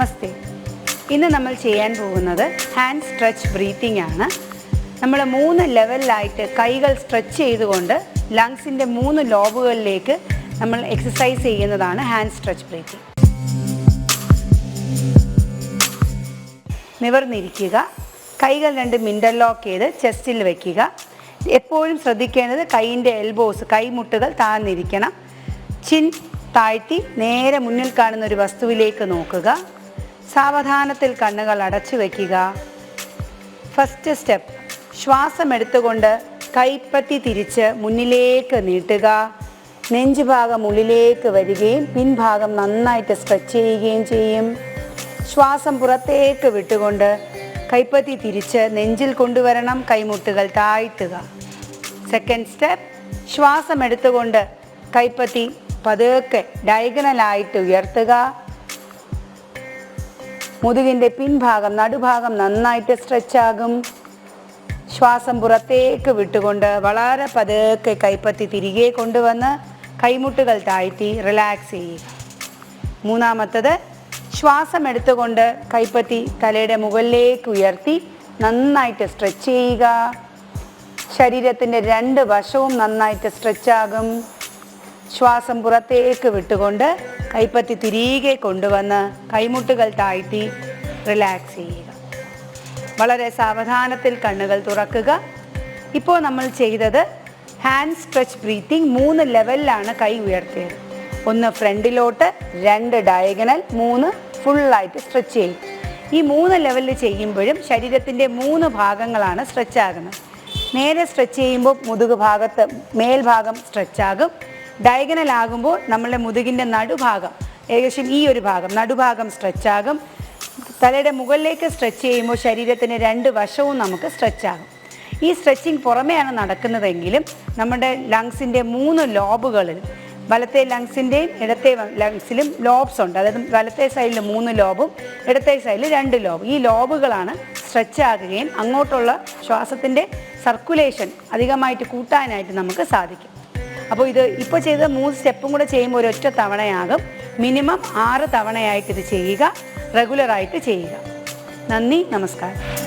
നമസ്തേ. ഇന്ന് നമ്മൾ ചെയ്യാൻ പോകുന്നത് ഹാൻഡ് സ്ട്രെച്ച് ബ്രീത്തിങ് ആണ്. നമ്മൾ 3 ലെവലിലായിട്ട് കൈകൾ സ്ട്രെച്ച് ചെയ്തുകൊണ്ട് ലങ്സിൻ്റെ 3 ലോബുകളിലേക്ക് നമ്മൾ എക്സസൈസ് ചെയ്യുന്നതാണ് ഹാൻഡ് സ്ട്രെച്ച് ബ്രീത്തിങ്. നിവർന്നിരിക്കുക, കൈകൾ 2 ഇൻ്റർലോക്ക് ചെയ്ത് ചെസ്റ്റിൽ വയ്ക്കുക. എപ്പോഴും ശ്രദ്ധിക്കേണ്ടത് കൈയിൻ്റെ എൽബോസ്, കൈമുട്ടുകൾ താഴ്ന്നിരിക്കണം. ചിൻ താഴ്ത്തി നേരെ മുന്നിൽ കാണുന്ന ഒരു വസ്തുവിലേക്ക് നോക്കുക. സാവധാനത്തിൽ കണ്ണുകൾ അടച്ചു വയ്ക്കുക. ഫസ്റ്റ് സ്റ്റെപ്പ്, ശ്വാസം എടുത്തുകൊണ്ട് കൈപ്പത്തി തിരിച്ച് മുന്നിലേക്ക് നീട്ടുക. നെഞ്ചുഭാഗം ഉള്ളിലേക്ക് വരികയും പിൻഭാഗം നന്നായിട്ട് സ്ട്രെച്ച് ചെയ്യുകയും ചെയ്യും. ശ്വാസം പുറത്തേക്ക് വിട്ടുകൊണ്ട് കൈപ്പത്തി തിരിച്ച് നെഞ്ചിൽ കൊണ്ടുവരണം. കൈമുട്ടുകൾ താഴ്ത്തുക. സെക്കൻഡ് സ്റ്റെപ്പ്, ശ്വാസം എടുത്തുകൊണ്ട് കൈപ്പത്തി പതുക്കെ ഡയഗണലായിട്ട് ഉയർത്തുക. മുതുകിൻ്റെ പിൻഭാഗം, നടുഭാഗം നന്നായിട്ട് സ്ട്രെച്ചാകും. ശ്വാസം പുറത്തേക്ക് വിട്ടുകൊണ്ട് വളരെ പതുക്കെ കൈപ്പത്തി തിരികെ കൊണ്ടുവന്ന് കൈമുട്ടുകൾ താഴ്ത്തി റിലാക്സ് ചെയ്യുക. മൂന്നാമത്തത്, ശ്വാസം എടുത്തുകൊണ്ട് കൈപ്പത്തി തലയുടെ മുകളിലേക്ക് ഉയർത്തി നന്നായിട്ട് സ്ട്രെച്ച് ചെയ്യുക. ശരീരത്തിൻ്റെ 2 വശവും നന്നായിട്ട് സ്ട്രെച്ചാകും. ശ്വാസം പുറത്തേക്ക് വിട്ടുകൊണ്ട് കൈപ്പത്തി തിരികെ കൊണ്ടുവന്ന് കൈമുട്ടുകൾ താഴ്ത്തി റിലാക്സ് ചെയ്യുക. വളരെ സാവധാനത്തിൽ കണ്ണുകൾ തുറക്കുക. ഇപ്പോൾ നമ്മൾ ചെയ്തത് ഹാൻഡ് സ്ട്രെച്ച് ബ്രീത്തിങ് 3 ലെവലിലാണ് കൈ ഉയർത്തിയത്. 1 ഫ്രണ്ടിലോട്ട്, 2 ഡയഗണൽ, 3 ഫുള്ളായിട്ട് സ്ട്രെച്ച് ചെയ്യും. ഈ 3 ലെവലിൽ ചെയ്യുമ്പോഴും ശരീരത്തിൻ്റെ 3 ഭാഗങ്ങളാണ് സ്ട്രെച്ച് ആകുന്നത്. നേരെ സ്ട്രെച്ച് ചെയ്യുമ്പോൾ മുതുക് ഭാഗത്ത് മേൽഭാഗം സ്ട്രെച്ചാകും. ഡയഗണൽ ആകുമ്പോൾ നമ്മളുടെ മുതുകിൻ്റെ നടുഭാഗം, ഏകദേശം ഈ ഒരു ഭാഗം നടുഭാഗം സ്ട്രെച്ചാകും. തലയുടെ മുകളിലേക്ക് സ്ട്രെച്ച് ചെയ്യുമ്പോൾ ശരീരത്തിൻ്റെ 2 വശവും നമുക്ക് സ്ട്രെച്ചാകും. ഈ സ്ട്രെച്ചിങ് പുറമെയാണ് നടക്കുന്നതെങ്കിലും നമ്മുടെ ലങ്സിൻ്റെ 3 ലോബുകളിലും, വലത്തെ ലങ്സിൻ്റെയും ഇടത്തെ ലങ്സിലും ലോബ്സ് ഉണ്ട്. അതായത് വലത്തെ സൈഡിൽ 3 ലോബും ഇടത്തെ സൈഡിൽ 2 ലോബും. ഈ ലോബുകളാണ് സ്ട്രെച്ച് ആകുകയും അങ്ങോട്ടുള്ള ശ്വാസത്തിൻ്റെ സർക്കുലേഷൻ അധികമായിട്ട് കൂട്ടാനായിട്ട് നമുക്ക് സാധിക്കും. അപ്പോൾ ഇപ്പോൾ ചെയ്ത 3 സ്റ്റെപ്പും കൂടെ ചെയ്യുമ്പോൾ ഒരൊറ്റ തവണയാകും. മിനിമം 6 തവണയായിട്ട് ഇത് ചെയ്യുക, റെഗുലറായിട്ട് ചെയ്യുക. നന്ദി, നമസ്കാരം.